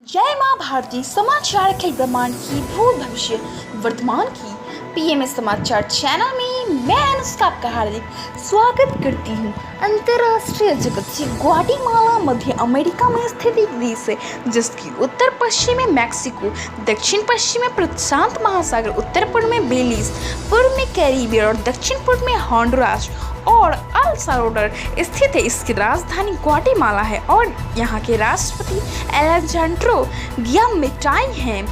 जय माँ भारती समाचार अखिल ब्रह्मांड की भूत भविष्य वर्तमान की पीएमएस समाचार चैनल में मैं अनुष्का आपका हार्दिक स्वागत करती हूँ। अंतर्राष्ट्रीय जगत से ग्वाटेमाला मध्य अमेरिका में स्थित एक देश है जिसकी उत्तर पश्चिम में मैक्सिको, दक्षिण पश्चिम में प्रशांत महासागर, उत्तर पूर्व में बेलीज, पूर्व में कैरिबियन और दक्षिण पूर्व में होंडुरास और अल साल्वाडोर स्थित है। इसकी राजधानी ग्वाटेमाला है और यहाँ के राष्ट्रपति एलेजांड्रो गियामेटाई हैं।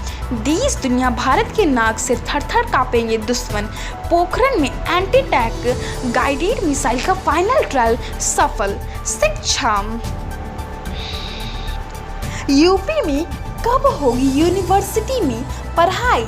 देश दुनिया भारत के नाक से थर-थर कांपेंगे दुश्मन। पोखरण में एंटी टैंक गाइडेड मिसाइल का फाइनल ट्रायल सफल। शिक्षा, यूपी में कब होगी यूनिवर्सिटी में पढ़ाई,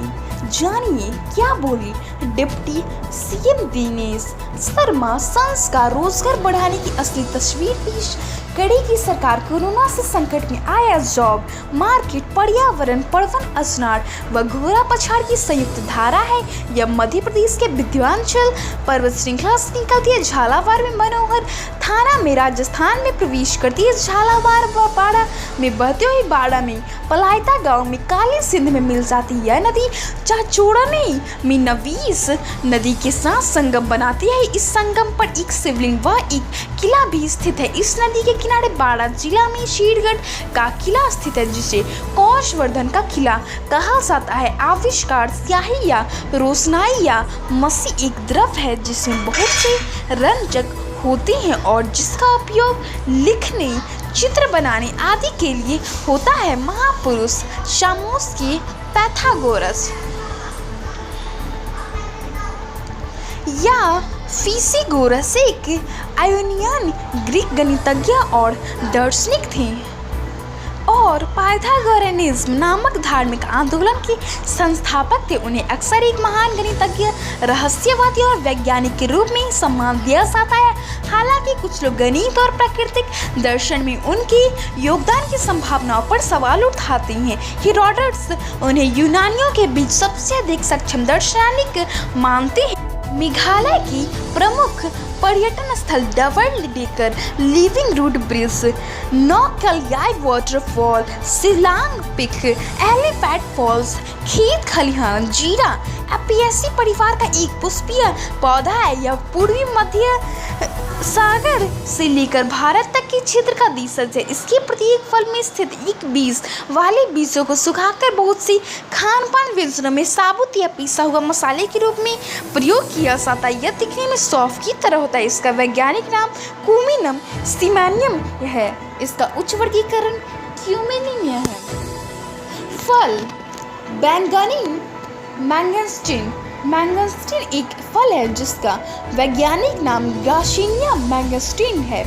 जानिए क्या बोली डिप्टी सीएम दिनेश शर्मा। संस्कार रोजगार बढ़ाने की असली तस्वीर पेश करेगी सरकार। कोरोना से संकट में आया जॉब मार्केट, पर्यावरण, पर्वन स्नान व घोड़ा पछाड़ की संयुक्त धारा है। यह मध्य प्रदेश के विंध्याचल पर्वत श्रृंखला से निकलती है। झालावाड़ में मनोहर थाना में राजस्थान में प्रवेश करती है। झालावाड़ व बाड़ा में बहते हुए बाड़ा में पलायता गांव में काली सिंध में मिल जाती है। नदी चाचौड़नी में नवीस नदी के साथ संगम बनाती है। इस संगम पर एक शिवलिंग व एक किला भी स्थित है। इस नदी के किनारे बाड़ा जिला में शेरगढ़ का किला स्थित है जिसे कौशवर्धन का किला कहा जाता है। आविष्कार स्याही या रोशनाई या मसी एक द्रव है जिसमें बहुत से रंजक होते हैं और जिसका उपयोग लिखने, चित्र बनाने आदि के लिए होता है। महापुरुष शामोस के पैथागोरस या फिसीगोरस एक आयोनियन ग्रीक गणितज्ञ और दार्शनिक थे और पाइथागोरनिज्म नामक धार्मिक आंदोलन के संस्थापक थे। उन्हें अक्सर एक महान गणितज्ञ, रहस्यवादी और वैज्ञानिक के रूप में सम्मान दिया जाता है। हालांकि कुछ लोग गणित और प्राकृतिक दर्शन में उनके योगदान की संभावनाओं पर सवाल उठाते हैं। हेरोडोटस उन्हें यूनानियों के बीच सबसे अधिक सक्षम दार्शनिक मानते हैं। मेघालय की प्रमुख पर्यटन स्थल double decker living root bridge, Nohkalikai waterfall, Shillong peak, elephant falls, खेत खलिहान, जीरा एपियेसी परिवार का एक पुष्पीय पौधा है। यह पूर्वी मध्य सागर से लेकर भारत तक के क्षेत्र का देशज है। इसके प्रत्येक फल में स्थित एक बीज वाले बीजों को सुखाकर बहुत सी खानपान व्यंजनों में साबुत या पिसा हुआ मसाले के रूप में प्रयोग किया जाता है। यह दिखने में सौंफ की तरह होता है। इसका वैज्ञानिक नाम कुमिनम सिमैनियम है। इसका उच्च वर्गीकरण क्यूमेनिया है। फल बैंगनी मैंगोस्टीन। मैंगोस्टीन एक फल है जिसका वैज्ञानिक नाम गार्सिनिया मैंगोस्टीन है।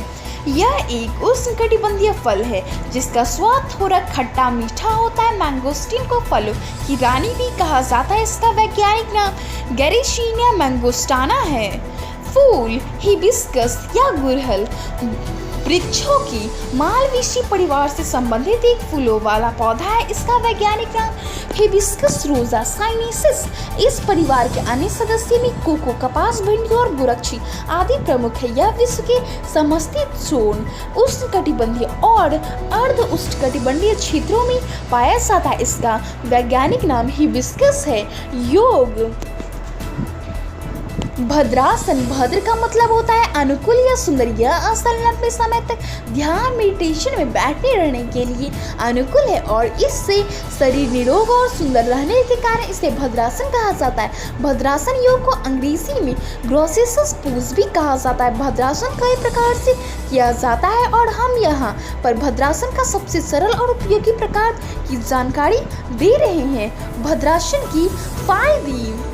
यह एक उष्णकटिबंधीय फल है जिसका स्वाद थोड़ा खट्टा मीठा होता है। मैंगोस्टीन को फलों की रानी भी कहा जाता है। इसका वैज्ञानिक नाम गैरिसिनिया मैंगोस्टाना है। फूल हिबिस्कस या गुड़हल वृक्षों की मालवेसी परिवार से संबंधित एक फूलों वाला पौधा है। इसका वैज्ञानिक नाम हिबिस्कस रोजा साइनेसिस। इस परिवार के अन्य सदस्य में कोको, कपास, भिंडी और गुरक्षी आदि प्रमुख है। यह विश्व के समशीतोष्ण, उष्णकटिबंधीय और अर्ध उष्णकटिबंधीय क्षेत्रों में पाया जाता है। इसका वैज्ञानिक नाम हिबिस्कस है। योग भद्रासन। भद्र का मतलब होता है अनुकूल या सुंदर। यह आसन लंबे समय तक ध्यान मेडिटेशन में बैठे रहने के लिए अनुकूल है और इससे शरीर निरोग और सुंदर रहने के कारण इसे भद्रासन कहा जाता है। भद्रासन योग को अंग्रेजी में ग्रोसेस पोज भी कहा जाता है। भद्रासन कई प्रकार से किया जाता है और हम यहाँ पर भद्रासन का सबसे सरल और उपयोगी प्रकार की जानकारी दे रहे हैं। भद्रासन की फायदे।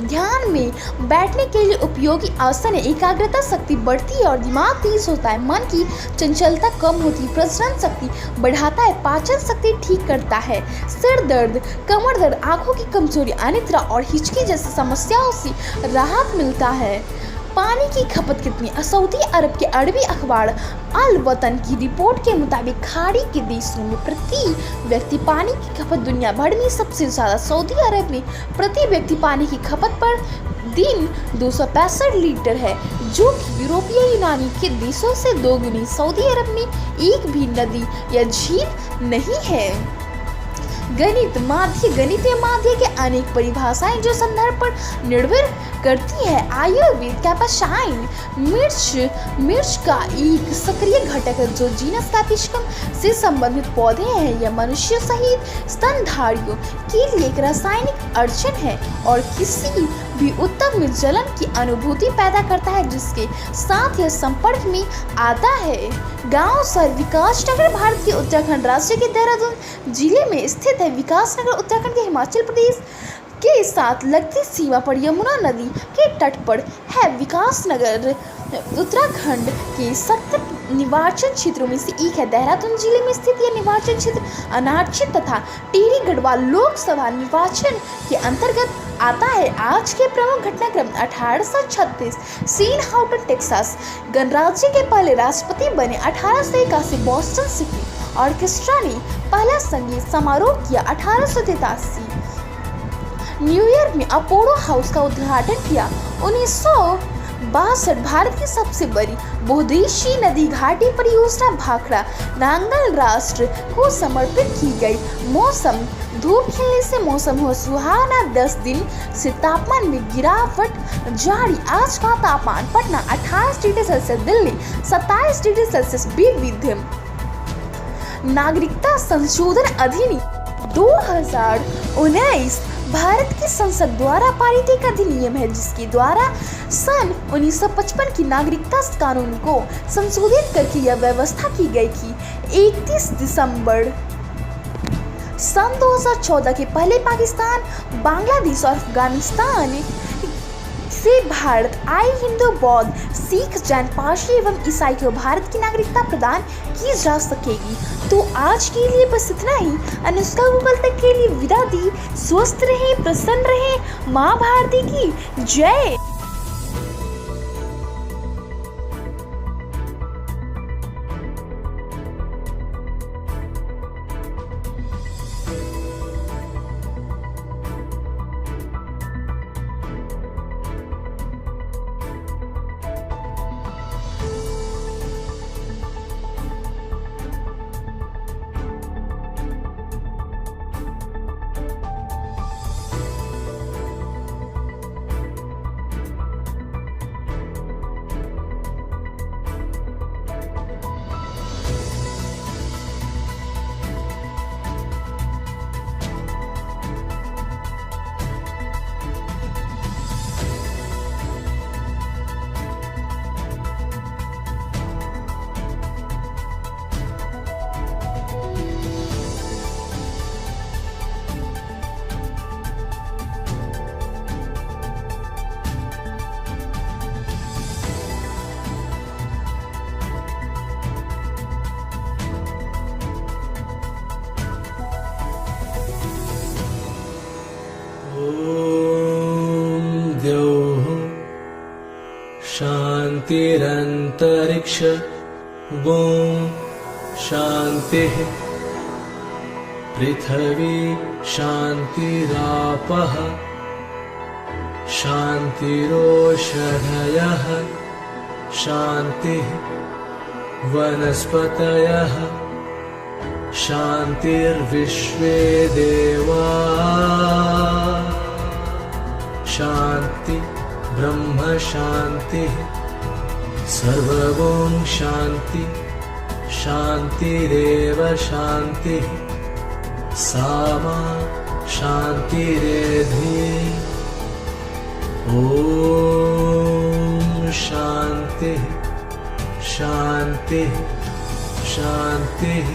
ध्यान में बैठने के लिए उपयोगी आसन है। एकाग्रता शक्ति बढ़ती है और दिमाग तेज होता है। मन की चंचलता कम होती है। प्रजनन शक्ति बढ़ाता है। पाचन शक्ति ठीक करता है। सिर दर्द, कमर दर्द, आंखों की कमजोरी, अनिद्रा और हिचकी जैसी समस्याओं से राहत मिलता है। पानी की खपत कितनी? सऊदी अरब के अरबी अखबार अल वतन की रिपोर्ट के मुताबिक खाड़ी के देशों में प्रति व्यक्ति पानी की खपत दुनिया भर में सबसे ज़्यादा। सऊदी अरब में प्रति व्यक्ति पानी की खपत पर दिन 265 लीटर है। जो कि यूरोपीय यूनानी के देशों से दोगुनी। सऊदी अरब में एक भी नदी या झील नहीं है। गणितीय माध्य के अनेक परिभाषाएं जो संदर्भ पर निर्भर करती है। आयुर्वेद कैप्साइसिन मिर्च का एक सक्रिय घटक है जो जीनस कैप्सिकम से संबंधित पौधे हैं। यह मनुष्य सहित स्तनधारियों के लिए एक रासायनिक अड़चन है और किसी भी उत्तक में जलन की अनुभूति पैदा करता है जिसके साथ यह संपर्क में आता है। गांव सर विकासनगर भारत के उत्तराखंड राज्य के देहरादून जिले में स्थित है। विकासनगर उत्तराखंड के हिमाचल प्रदेश के साथ लगती सीमा पर यमुना नदी के तट पर है। विकासनगर उत्तराखंड के 70 निर्वाचन क्षेत्रों में से एक है। देहरादून जिले में स्थित यह निर्वाचन क्षेत्र अनारक्षित तथा टिहरी गढ़वाल लोकसभा निर्वाचन के अंतर्गत आता है। आज के प्रमुख घटनाक्रम 1836 सीन हाउटन टेक्सास गणराज्य के पहले राष्ट्रपति बने। 1881 बोस्टन सिटी ऑर्केस्ट्रा ने पहला संगीत समारोह किया। 1883 न्यूयॉर्क में अपोलो हाउस का उद्घाटन किया। 1962 भारत की सबसे बड़ी बहुउद्देशीय नदी घाटी परियोजना भाखड़ा नांगल राष्ट्र को समर्पित की गई। मौसम धूप खिलने से मौसम हुआ सुहावना। 10 दिन से तापमान में गिरावट जारी। आज का तापमान Patna 28 degree Celsius, Delhi 27 degree Celsius. विविध नागरिकता संशोधन अधिनियम 2019 भारत की संसद द्वारा पारित एक अधिनियम है जिसके द्वारा सन 1955 की नागरिकता कानून को संशोधित करके यह व्यवस्था की गई कि 31 दिसंबर सन 2014 के पहले पाकिस्तान, बांग्लादेश और अफगानिस्तान से भारत आए हिंदू, बौद्ध, सिख, जैन, पारसी एवं ईसाई को भारत की नागरिकता प्रदान की जा सकेगी। तो आज के लिए बस इतना ही। अनुष्का गूगल तक के लिए विदा दी। स्वस्थ रहे, प्रसन्न रहे। माँ भारती की जय। शान्तिरन्तरिक्ष ॐ शान्तिः पृथिवी शान्तिरापः शान्तिरोषधयः शान्तिः वनस्पतयः शान्तिर्विश्वे देवा शान्ति ब्रह्म शान्तिः सर्वं शान्ति शान्तिरेव शान्तिः सामा शान्तिरेधि ॐ शान्तिः शान्तिः शान्तिः।